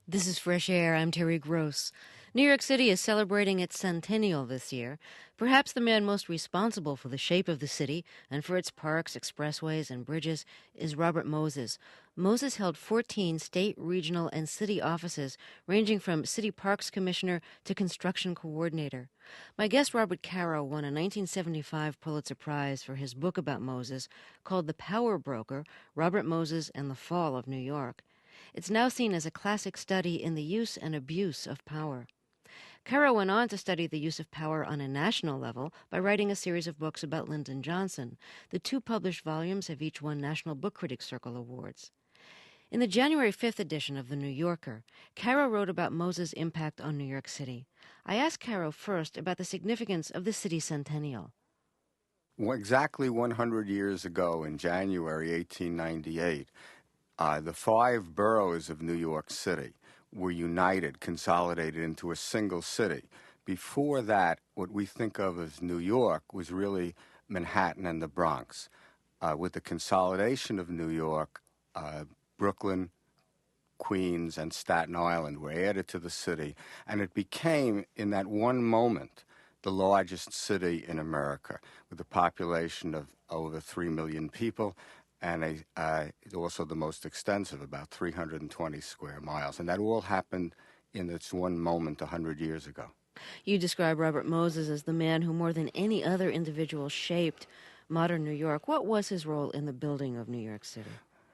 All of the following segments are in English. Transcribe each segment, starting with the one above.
This is Fresh Air. I'm Terry Gross. New York City is celebrating its centennial this year. Perhaps the man most responsible for the shape of the city and for its parks, expressways, and bridges is Robert Moses. Moses held 14 state, regional, and city offices, ranging from city parks commissioner to construction coordinator. My guest, Robert Caro, won a 1975 Pulitzer Prize for his book about Moses called The Power Broker, Robert Moses and the Fall of New York. It's now seen as a classic study in the use and abuse of power. Caro went on to study the use of power on a national level by writing a series of books about Lyndon Johnson. The two published volumes have each won National Book Critics Circle awards. In the January 5th edition of The New Yorker, Caro wrote about Moses' impact on New York City. I asked Caro first about the significance of the city's centennial. Well, exactly 100 years ago, in January 1898, the five boroughs of New York City were united, consolidated into a single city. Before that, what we think of as New York was really Manhattan and the Bronx. With the consolidation of New York, Brooklyn, Queens, and Staten Island were added to the city, and it became, in that one moment, the largest city in America, with a population of over 3 million people, and also the most extensive, about 320 square miles. And that all happened in this one moment 100 years ago. You describe Robert Moses as the man who more than any other individual shaped modern New York. What was his role in the building of New York City?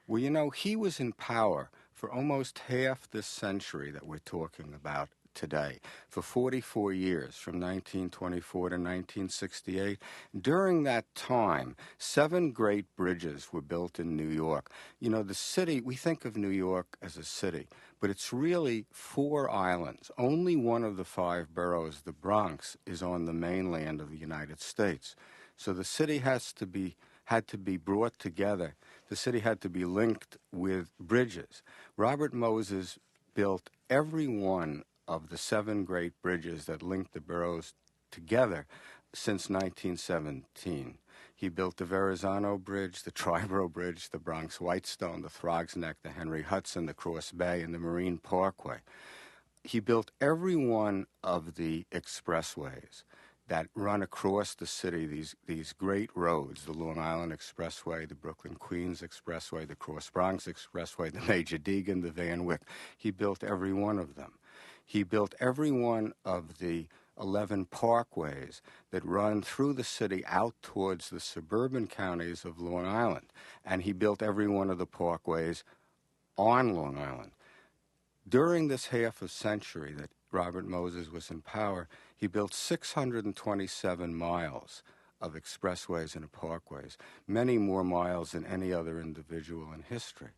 Well, you know, he was in power for almost half this century that we're talking about today, for 44 years, from 1924 to 1968. During that time, 7 great bridges were built in New York. You know, the city, we think of New York as a city, but it's really 4 islands. Only one of the 5 boroughs, the Bronx, is on the mainland of the United States. So the city had to be brought together. The city had to be linked with bridges. Robert Moses built every one of the 7 great bridges that linked the boroughs together since 1917. He built the Verrazano Bridge, the Triborough Bridge, the Bronx Whitestone, the Throgs Neck, the Henry Hudson, the Cross Bay, and the Marine Parkway. He built every one of the expressways that run across the city, these great roads, the Long Island Expressway, the Brooklyn-Queens Expressway, the Cross-Bronx Expressway, the Major Deegan, the Van Wyck. He built every one of them. He built every one of the 11 parkways that run through the city out towards the suburban counties of Long Island. And he built every one of the parkways on Long Island. During this half a century that Robert Moses was in power, he built 627 miles of expressways and parkways, many more miles than any other individual in history.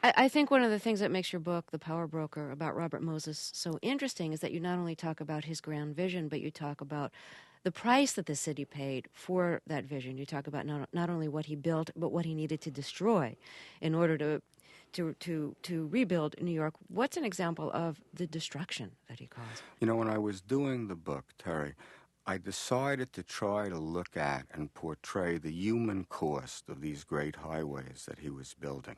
I think one of the things that makes your book, The Power Broker, about Robert Moses so interesting is that you not only talk about his grand vision, but you talk about the price that the city paid for that vision. You talk about not only what he built, but what he needed to destroy in order to rebuild New York. What's an example of the destruction that he caused? You know, when I was doing the book, Terry, I decided to try to look at and portray the human cost of these great highways that he was building.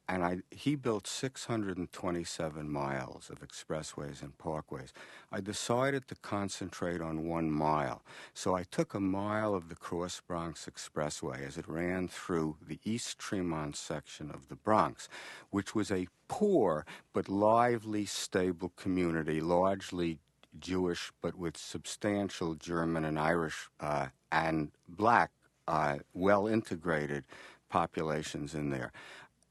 And he built 627 miles of expressways and parkways. I decided to concentrate on 1 mile. So I took a mile of the Cross Bronx Expressway as it ran through the East Tremont section of the Bronx, which was a poor but lively, stable community, largely Jewish but with substantial German and Irish and black, well-integrated populations in there.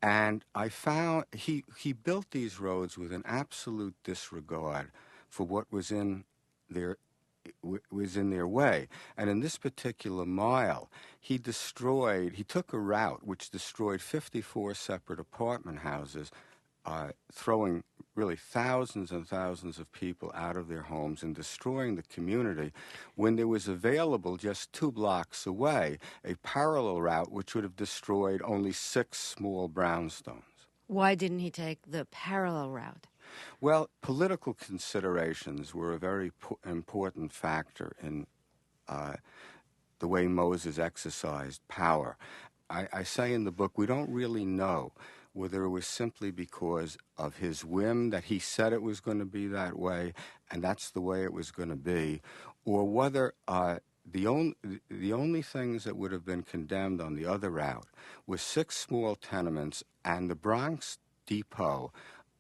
And I found he built these roads with an absolute disregard for what was in their way. And in this particular mile, he took a route which destroyed 54 separate apartment houses, throwing really thousands and thousands of people out of their homes and destroying the community, when there was available just 2 blocks away a parallel route which would have destroyed only 6 small brownstones. Why didn't he take the parallel route? Well, political considerations were a very important factor in the way Moses exercised power. I say in the book, we don't really know whether it was simply because of his whim that he said it was going to be that way, and that's the way it was going to be, or whether the only things that would have been condemned on the other route were 6 small tenements and the Bronx depot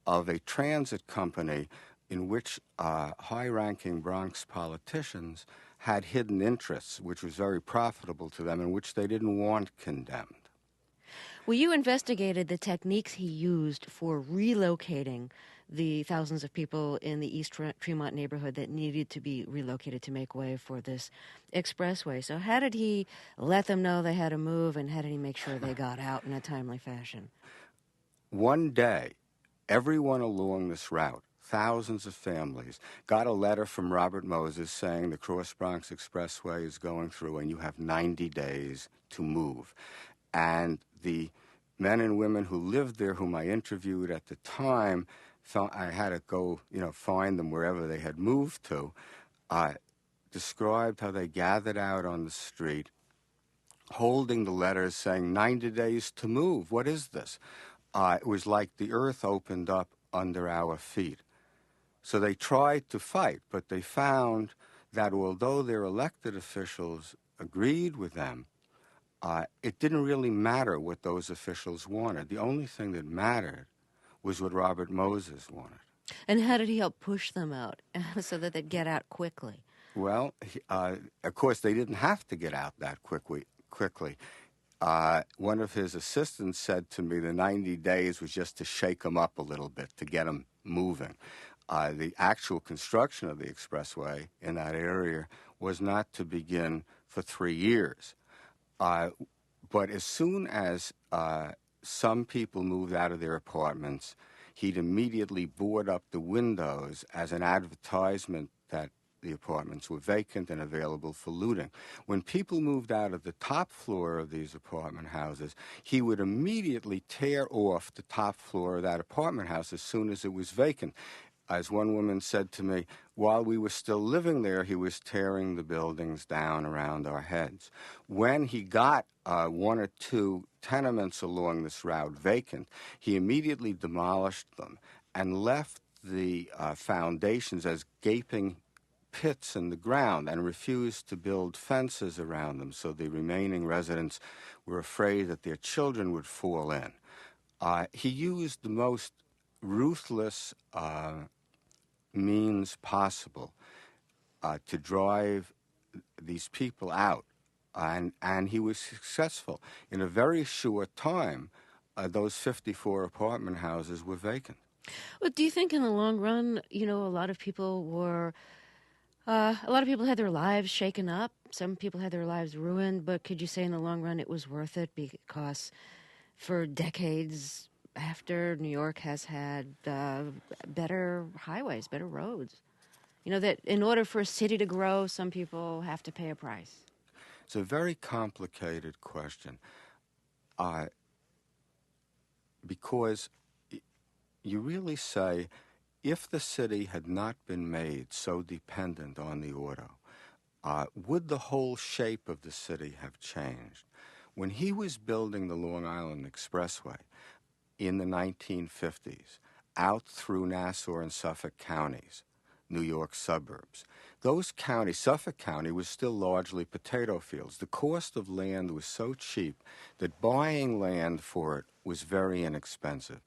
of a transit company in which high-ranking Bronx politicians had hidden interests, which was very profitable to them and which they didn't want condemned. Well, you investigated the techniques he used for relocating the thousands of people in the East Tremont neighborhood that needed to be relocated to make way for this expressway. So how did he let them know they had to move, and how did he make sure they got out in a timely fashion? One day, everyone along this route, thousands of families, got a letter from Robert Moses saying the Cross Bronx Expressway is going through and you have 90 days to move. And the men and women who lived there, whom I interviewed at the time, thought I had to go, find them wherever they had moved to, described how they gathered out on the street, holding the letters saying, 90 days to move. What is this? It was like the earth opened up under our feet. So they tried to fight, but they found that although their elected officials agreed with them, it didn't really matter what those officials wanted. The only thing that mattered was what Robert Moses wanted. And how did he help push them out so that they'd get out quickly? Well, of course, they didn't have to get out that quickly. One of his assistants said to me the 90 days was just to shake them up a little bit, to get them moving. The actual construction of the expressway in that area was not to begin for 3 years. But as soon as some people moved out of their apartments, he'd immediately board up the windows as an advertisement that the apartments were vacant and available for looting. When people moved out of the top floor of these apartment houses, he would immediately tear off the top floor of that apartment house as soon as it was vacant. As one woman said to me, while we were still living there, he was tearing the buildings down around our heads. When he got 1 or 2 tenements along this route vacant, he immediately demolished them and left the foundations as gaping pits in the ground and refused to build fences around them, so the remaining residents were afraid that their children would fall in. He used the most ruthless means possible to drive these people out, and he was successful. In a very short time, those 54 apartment houses were vacant. Well, do you think in the long run, a lot of people had their lives shaken up. Some people had their lives ruined, but could you say in the long run it was worth it? Because for decades after, New York has had better highways, better roads. That in order for a city to grow, some people have to pay a price. It's a very complicated question because you really say, if the city had not been made so dependent on the auto, would the whole shape of the city have changed? When he was building the Long Island Expressway in the 1950s, out through Nassau and Suffolk counties, New York suburbs, those counties, Suffolk County was still largely potato fields. The cost of land was so cheap that buying land for it was very inexpensive.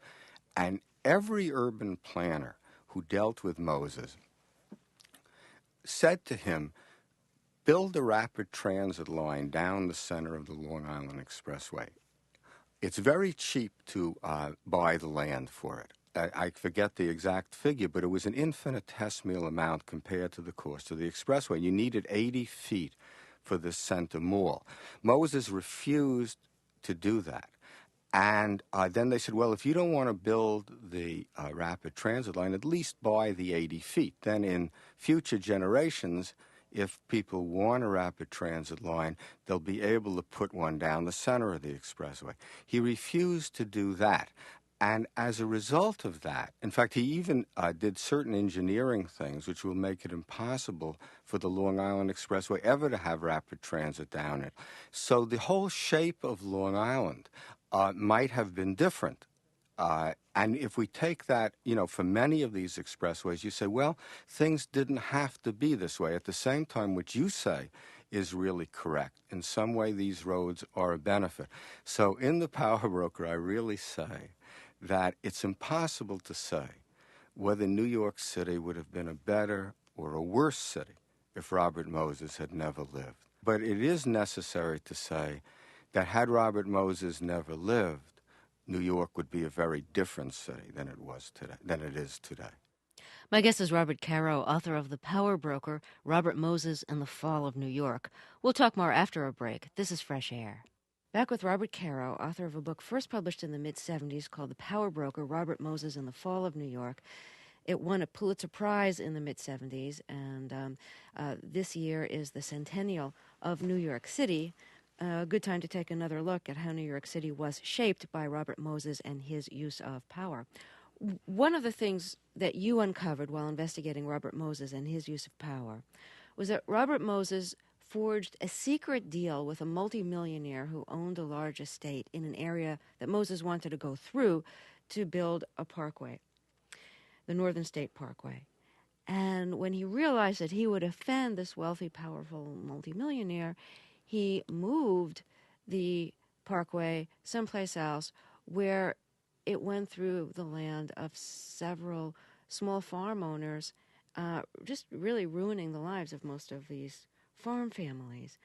And every urban planner who dealt with Moses said to him, build a rapid transit line down the center of the Long Island Expressway. It's very cheap to buy the land for it. I forget the exact figure, but it was an infinitesimal amount compared to the cost of the expressway. You needed 80 feet for the center mall. Moses refused to do that. And then they said, well, if you don't want to build the rapid transit line, at least buy the 80 feet. Then in future generations, if people want a rapid transit line, they'll be able to put one down the center of the expressway. He refused to do that. And as a result of that, in fact, he even did certain engineering things which will make it impossible for the Long Island Expressway ever to have rapid transit down it. So the whole shape of Long Island might have been different And if we take that, for many of these expressways, you say, well, things didn't have to be this way. At the same time, what you say is really correct. In some way, these roads are a benefit. So in The Power Broker, I really say that it's impossible to say whether New York City would have been a better or a worse city if Robert Moses had never lived. But it is necessary to say that had Robert Moses never lived, New York would be a very different city than it is today. My guest is Robert Caro, author of The Power Broker, Robert Moses and the Fall of New York. We'll talk more after a break. This is Fresh Air. Back with Robert Caro, author of a book first published in the mid-'70s called The Power Broker, Robert Moses and the Fall of New York. It won a Pulitzer Prize in the mid-'70s, and this year is the centennial of New York City. A good time to take another look at how New York City was shaped by Robert Moses and his use of power. One of the things that you uncovered while investigating Robert Moses and his use of power was that Robert Moses forged a secret deal with a multimillionaire who owned a large estate in an area that Moses wanted to go through to build a parkway, the Northern State Parkway. And when he realized that he would offend this wealthy, powerful multimillionaire, he moved the parkway someplace else where it went through the land of several small farm owners, just really ruining the lives of most of these farm families.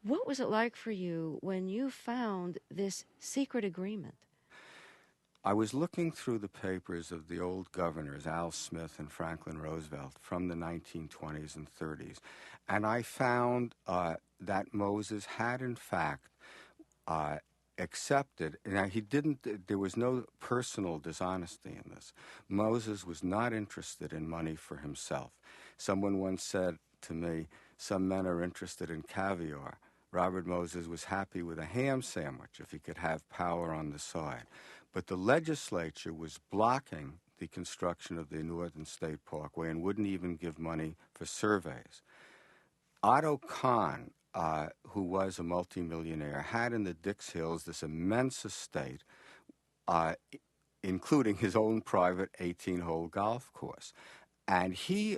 What was it like for you when you found this secret agreement? I was looking through the papers of the old governors, Al Smith and Franklin Roosevelt, from the 1920s and 30s, and I found that Moses had, in fact, accepted. Now, there was no personal dishonesty in this. Moses was not interested in money for himself. Someone once said to me, some men are interested in caviar. Robert Moses was happy with a ham sandwich if he could have power on the side. But the legislature was blocking the construction of the Northern State Parkway and wouldn't even give money for surveys. Otto Kahn, who was a multimillionaire, had in the Dix Hills this immense estate, including his own private 18-hole golf course. And he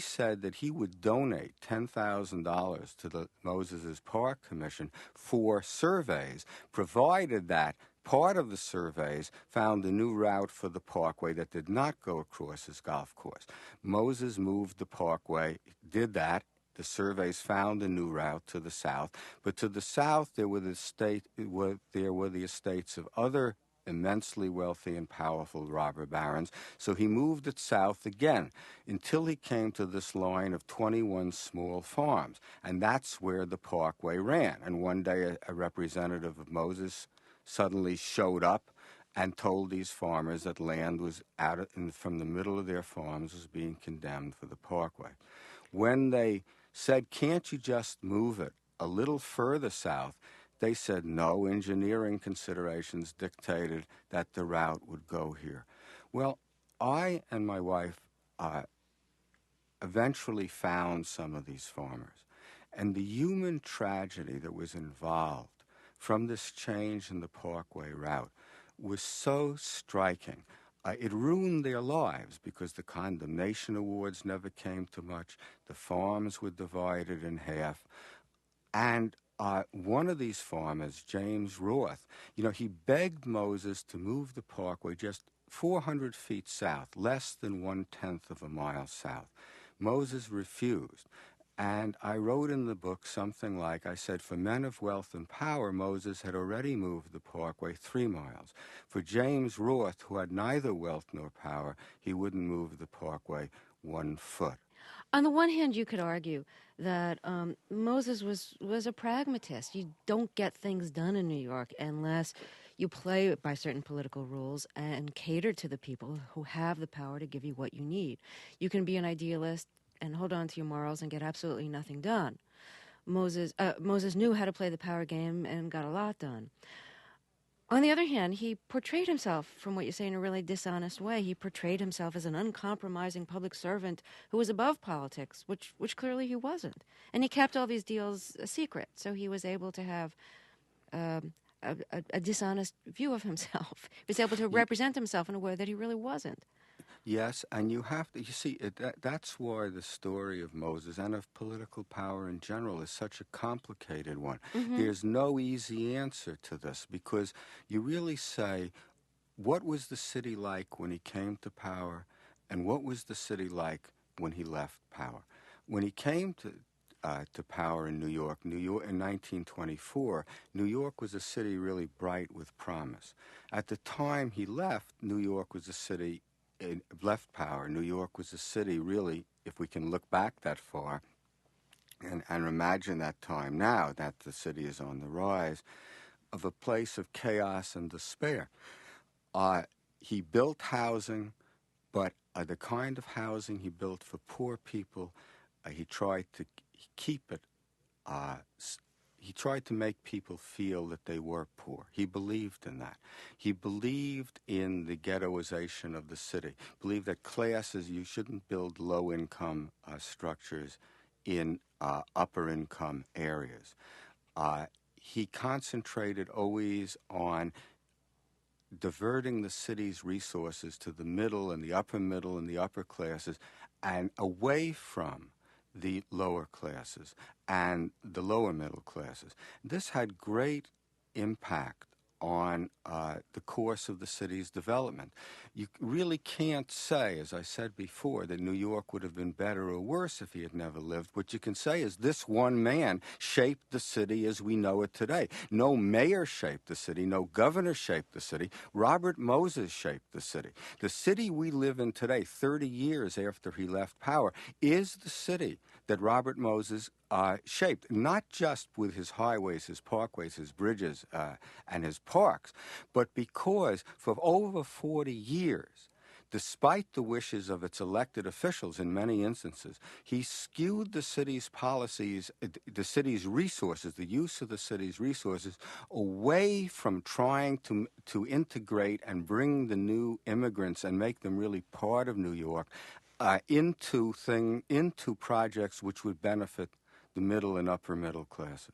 said that he would donate $10,000 to the Moses Park Commission for surveys, provided that part of the surveys found a new route for the parkway that did not go across his golf course. Moses moved the parkway, did that. The surveys found a new route to the south, but to the south there were the estates of other immensely wealthy and powerful robber barons. So he moved it south again until he came to this line of 21 small farms, and that's where the parkway ran. And one day a representative of Moses suddenly showed up and told these farmers that land was from the middle of their farms was being condemned for the parkway. When they said, can't you just move it a little further south, they said no, engineering considerations dictated that the route would go here. Well, I and my wife eventually found some of these farmers, and the human tragedy that was involved from this change in the parkway route was so striking. It ruined their lives because the condemnation awards never came to much. The farms were divided in half. And one of these farmers, James Roth, he begged Moses to move the parkway just 400 feet south, less than 1/10 of a mile south. Moses refused. And I wrote in the book something like, I said, for men of wealth and power, Moses had already moved the parkway 3 miles. For James Roth, who had neither wealth nor power, he wouldn't move the parkway 1 foot. On the one hand, you could argue that Moses was a pragmatist. You don't get things done in New York unless you play by certain political rules and cater to the people who have the power to give you what you need. You can be an idealist and hold on to your morals and get absolutely nothing done. Moses knew how to play the power game and got a lot done. On the other hand, he portrayed himself, from what you say, in a really dishonest way. He portrayed himself as an uncompromising public servant who was above politics, which clearly he wasn't. And he kept all these deals a secret, so he was able to have a dishonest view of himself. He was able to Y- represent himself in a way that he really wasn't. Yes, and you have to, you see, that's why the story of Moses and of political power in general is such a complicated one. Mm-hmm. There's no easy answer to this because you really say, what was the city like when he came to power, and what was the city like when he left power? When he came to power in New York in 1924, New York was a city really bright with promise. At the time he left, New York was a city left power. New York was a city really, if we can look back that far and imagine that time now that the city is on the rise, of a place of chaos and despair. Uh, he built housing, but the kind of housing he built for poor people, he tried to keep it. Uh, he tried to make people feel that they were poor. He believed in that. He believed in the ghettoization of the city. Believed that classes, you shouldn't build low-income structures in upper-income areas. He concentrated always on diverting the city's resources to the middle and the upper classes and away from the lower classes and the lower middle classes. This had great impact on the course of the city's development. You really can't say, as I said before, that New York would have been better or worse if he had never lived. What you can say is this one man shaped the city as we know it today. No mayor shaped the city. No governor shaped the city. Robert Moses shaped the city. The city we live in today, 30 years after he left power, is the city that Robert Moses shaped, not just with his highways, his parkways, his bridges, and his parks, but because for over 40 years, despite the wishes of its elected officials in many instances, he skewed the city's policies, the city's resources, the use of the city's resources, away from trying to integrate and bring the new immigrants and make them really part of New York into projects which would benefit the middle and upper middle classes.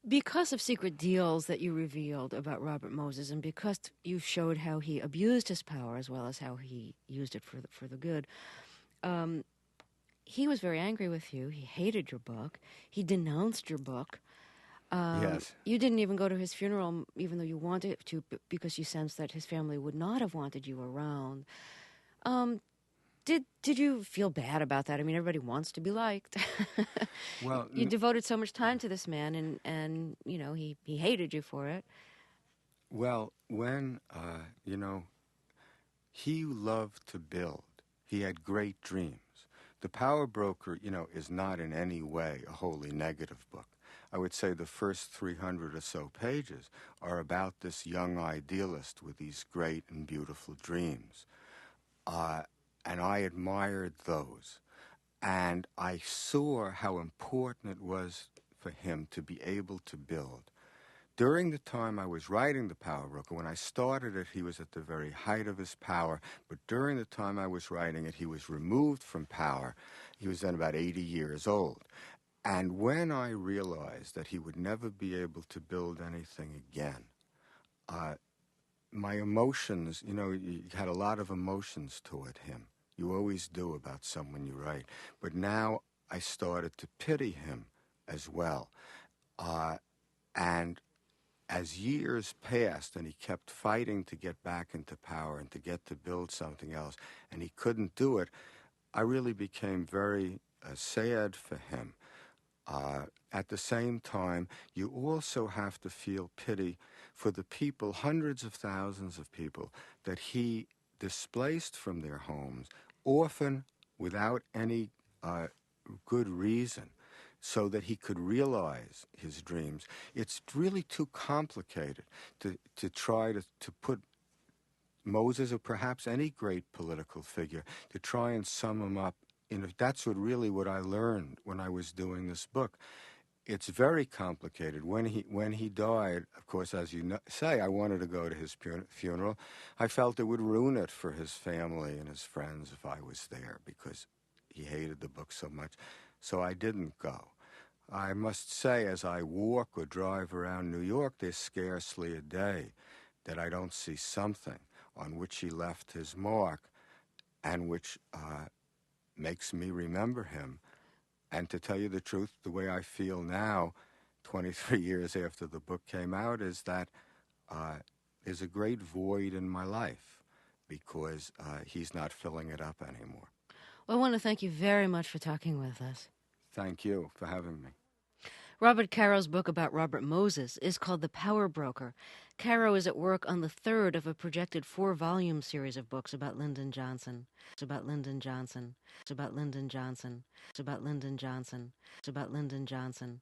Because of secret deals that you revealed about Robert Moses, and because you showed how he abused his power as well as how he used it for the good, he was very angry with you. He hated your book. He denounced your book. Yes. You didn't even go to his funeral, even though you wanted to, because you sensed that his family would not have wanted you around. Um, did you feel bad about that? I mean, everybody wants to be liked. Well, You devoted so much time to this man, and you know he hated you for it. well, when he loved to build. He had great dreams. The Power Broker, is not in any way a wholly negative book. I would say the first 300 or so pages are about this young idealist with these great and beautiful dreams. And I admired those. And I saw how important it was for him to be able to build. During the time I was writing The Power Broker, when I started it, he was at the very height of his power. But during the time I was writing it, he was removed from power. He was then about 80 years old. And when I realized that he would never be able to build anything again, my emotions, you had a lot of emotions toward him. You always do about someone you write. But now I started to pity him as well. And as years passed and he kept fighting to get back into power and to get to build something else, and he couldn't do it, I really became very sad for him. At the same time, you also have to feel pity for the people, hundreds of thousands of people, that he displaced from their homes, often without any good reason, so that he could realize his dreams. It's really too complicated to try to put Moses, or perhaps any great political figure, to try and sum him up. That's what I learned when I was doing this book. It's very complicated. When he died, of course, as you say, I wanted to go to his funeral. I felt it would ruin it for his family and his friends if I was there because he hated the book so much. So I didn't go. I must say, as I walk or drive around New York, there's scarcely a day that I don't see something on which he left his mark and which makes me remember him. And to tell you the truth, the way I feel now, 23 years after the book came out, is that there's a great void in my life because he's not filling it up anymore. Well, I want to thank you very much for talking with us. Thank you for having me. Robert Caro's book about Robert Moses is called The Power Broker. Caro is at work on the third of a projected 4-volume series of books about Lyndon Johnson. It's about Lyndon Johnson. It's about Lyndon Johnson. It's about Lyndon Johnson. It's about Lyndon Johnson.